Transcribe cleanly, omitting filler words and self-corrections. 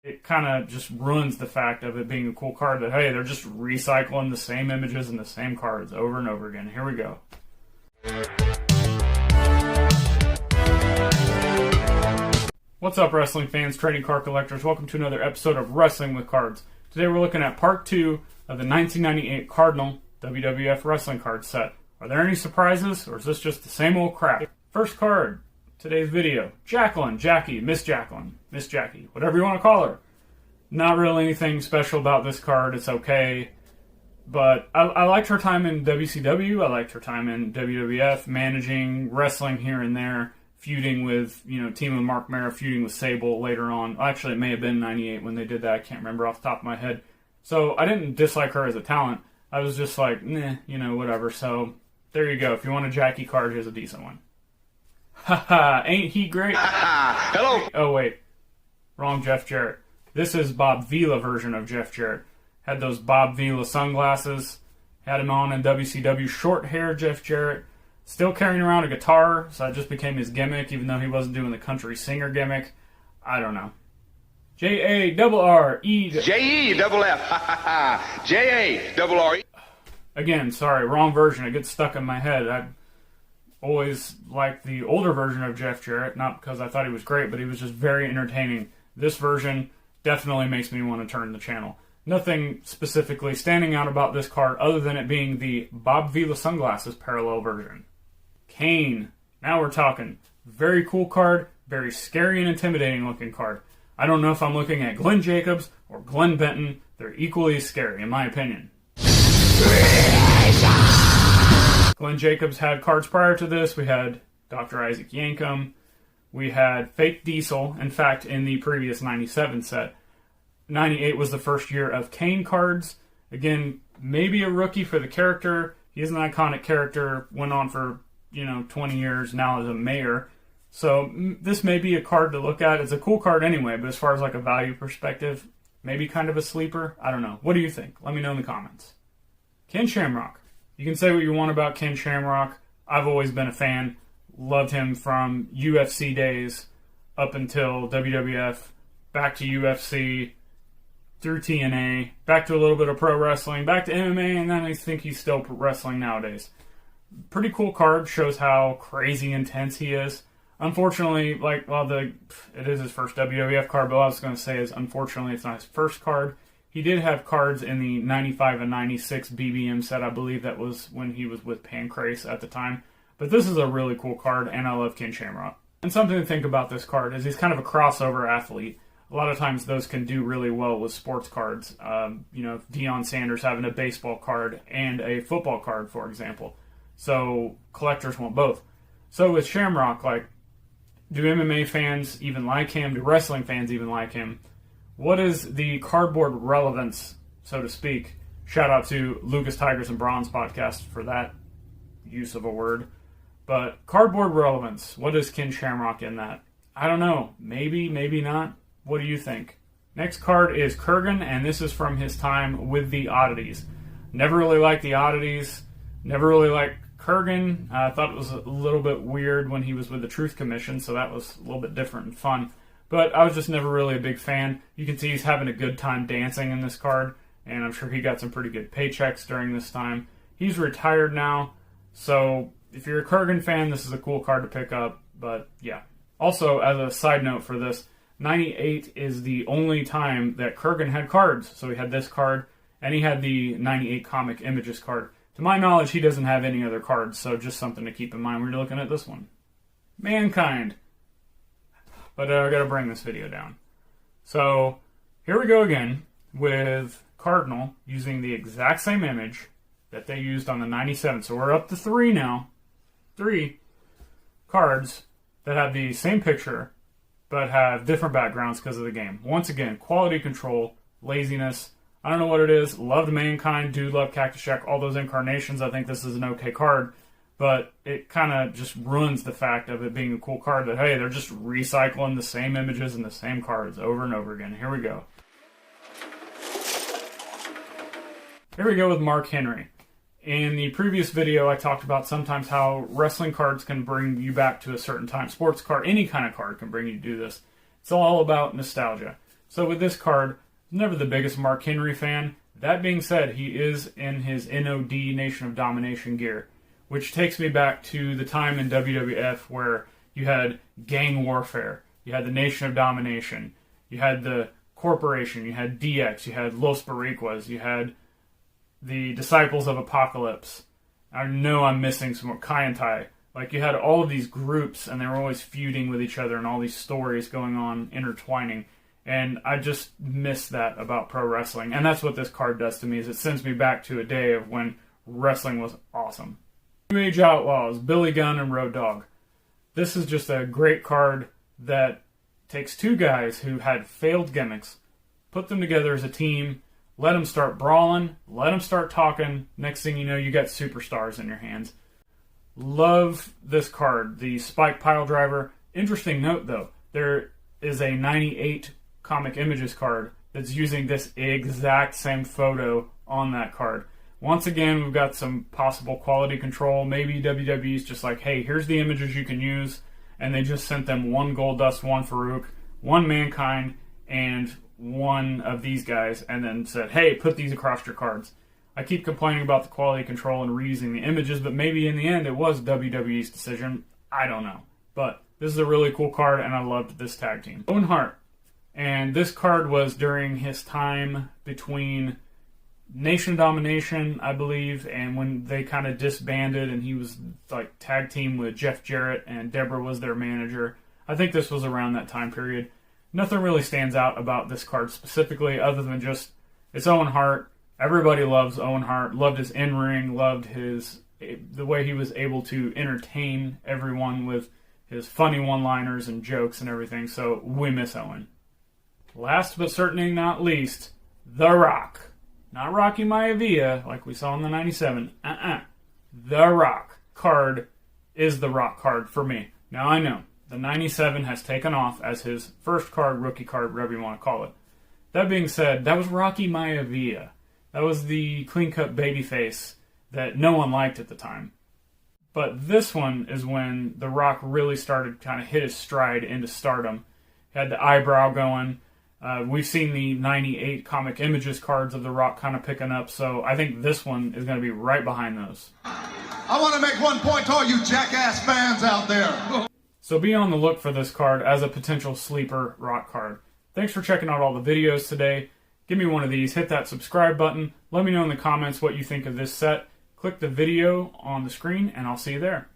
It kind of just ruins the fact of it being a cool card that, hey, they're just recycling the same images and the same cards over and over again. Here we go. What's up, wrestling fans, trading card collectors? Welcome to another episode of Wrestling with Cards. Today we're looking at part 2 of the 1998 Cardinal WWF wrestling card set. Are there any surprises, or is this just the same old crap? First card, today's video. Jacqueline, Jackie, Miss Jacqueline, Miss Jackie, whatever you want to call her. Not really anything special about this card, it's okay. But I liked her time in WCW, I liked her time in WWF, managing, wrestling here and there, feuding with, team with Mark Mara, feuding with Sable later on. Actually, it may have been 98 when they did that, I can't remember off the top of my head. So I didn't dislike her as a talent, I was just like, whatever. So there you go, if you want a Jackie card, here's a decent one. Haha, ain't he great? Hello! Oh wait, wrong Jeff Jarrett. This is Bob Vila version of Jeff Jarrett. Had those Bob Vila sunglasses, had him on in WCW, short hair Jeff Jarrett. Still carrying around a guitar, so that just became his gimmick, even though he wasn't doing the country singer gimmick. I don't know. J-A-R-R-E... J-E-F-F. J-A-R-R-E. Again, sorry, wrong version. It gets stuck in my head. I always liked the older version of Jeff Jarrett, not because I thought he was great, but he was just very entertaining. This version definitely makes me want to turn the channel. Nothing specifically standing out about this card other than it being the Bob Vila sunglasses parallel version. Kane. Now we're talking. Very cool card, very scary and intimidating looking card. I don't know if I'm looking at Glenn Jacobs or Glenn Benton. They're equally as scary, in my opinion. Glenn Jacobs had cards prior to this. We had Dr. Isaac Yankum. We had Fake Diesel. In fact, in the previous 97 set. 98 was the first year of Kane cards. Again, maybe a rookie for the character. He is an iconic character. Went on for, 20 years now as a mayor. So this may be a card to look at. It's a cool card anyway, but as far as like a value perspective, maybe kind of a sleeper. I don't know. What do you think? Let me know in the comments. Ken Shamrock. You can say what you want about Ken Shamrock. I've always been a fan. Loved him from UFC days up until WWF, back to UFC, through TNA, back to a little bit of pro wrestling, back to MMA, and then I think he's still wrestling nowadays. Pretty cool card, shows how crazy intense he is. Unfortunately, it is his first WWF card, but what I was going to say is, unfortunately, it's not his first card. He did have cards in the 95 and 96 BBM set, I believe that was when he was with Pancrase at the time. But this is a really cool card, and I love Ken Shamrock. And something to think about this card is he's kind of a crossover athlete. A lot of times those can do really well with sports cards. Deion Sanders having a baseball card and a football card, for example. So collectors want both. So with Shamrock, do MMA fans even like him? Do wrestling fans even like him? What is the cardboard relevance, so to speak? Shout out to Lucas Tigers and Bronze podcast for that use of a word. But cardboard relevance, what is Ken Shamrock in that? I don't know. Maybe, maybe not. What do you think? Next card is Kurgan, and this is from his time with the Oddities. Never really liked the Oddities. Never really liked Kurgan. I thought it was a little bit weird when he was with the Truth Commission, so that was a little bit different and fun. But I was just never really a big fan. You can see he's having a good time dancing in this card, and I'm sure he got some pretty good paychecks during this time. He's retired now, so if you're a Kurgan fan, this is a cool card to pick up, but yeah. Also, as a side note for this, 98 is the only time that Kurgan had cards. So he had this card, and he had the 98 Comic Images card. To my knowledge, he doesn't have any other cards, so just something to keep in mind when you're looking at this one. Mankind. But I gotta bring this video down. So, here we go again with Cardinal using the exact same image that they used on the 97. So we're up to 3 now. 3 cards that have the same picture, but have different backgrounds because of the game. Once again, quality control, laziness. I don't know what it is. Loved Mankind, do love Cactus Jack, all those incarnations. I think this is an okay card, but it kind of just ruins the fact of it being a cool card that, hey, they're just recycling the same images and the same cards over and over again. Here we go. Here we go with Mark Henry. In the previous video, I talked about sometimes how wrestling cards can bring you back to a certain time. Sports card, any kind of card can bring you to do this. It's all about nostalgia. So with this card, never the biggest Mark Henry fan. That being said, he is in his NOD Nation of Domination gear, which takes me back to the time in WWF where you had gang warfare, you had the Nation of Domination, you had the Corporation, you had DX, you had Los Boricuas, you had the Disciples of Apocalypse. I know I'm missing some more, Kai and Tai. Like, you had all of these groups, and they were always feuding with each other, and all these stories going on, intertwining. And I just miss that about pro wrestling. And that's what this card does to me, is it sends me back to a day of when wrestling was awesome. New Age Outlaws, Billy Gunn and Road Dogg. This is just a great card that takes two guys who had failed gimmicks, put them together as a team, let them start brawling, let them start talking. Next thing you know, you got superstars in your hands. Love this card, the Spike Piledriver. Interesting note, though, there is a 98 Comic Images card that's using this exact same photo on that card. Once again, we've got some possible quality control. Maybe WWE's just like, hey, here's the images you can use, and they just sent them one Goldust, one Farouk, one Mankind, and one of these guys, and then said, hey, put these across your cards. I keep complaining about the quality control and reusing the images, but maybe in the end it was WWE's decision. I don't know. But this is a really cool card, and I loved this tag team. Owen Hart. And this card was during his time between Nation Domination, I believe, and when they kind of disbanded, and he was like tag team with Jeff Jarrett, and Deborah was their manager. I think this was around that time period. Nothing really stands out about this card specifically, other than just, it's Owen Hart. Everybody loves Owen Hart, loved his in-ring, loved the way he was able to entertain everyone with his funny one-liners and jokes and everything, so we miss Owen. Last but certainly not least, The Rock. Not Rocky Maivia, like we saw in the 97. The Rock card is the Rock card for me. Now I know, the 97 has taken off as his first card, rookie card, whatever you want to call it. That being said, that was Rocky Maivia. That was the clean-cut babyface that no one liked at the time. But this one is when The Rock really started kind of hit his stride into stardom. He had the eyebrow going. We've seen the 98 Comic Images cards of The Rock kind of picking up, so I think this one is going to be right behind those. I want to make one point to all you jackass fans out there. So be on the look for this card as a potential sleeper Rock card. Thanks for checking out all the videos today. Give me one of these, hit that subscribe button, let me know in the comments what you think of this set. Click the video on the screen, and I'll see you there.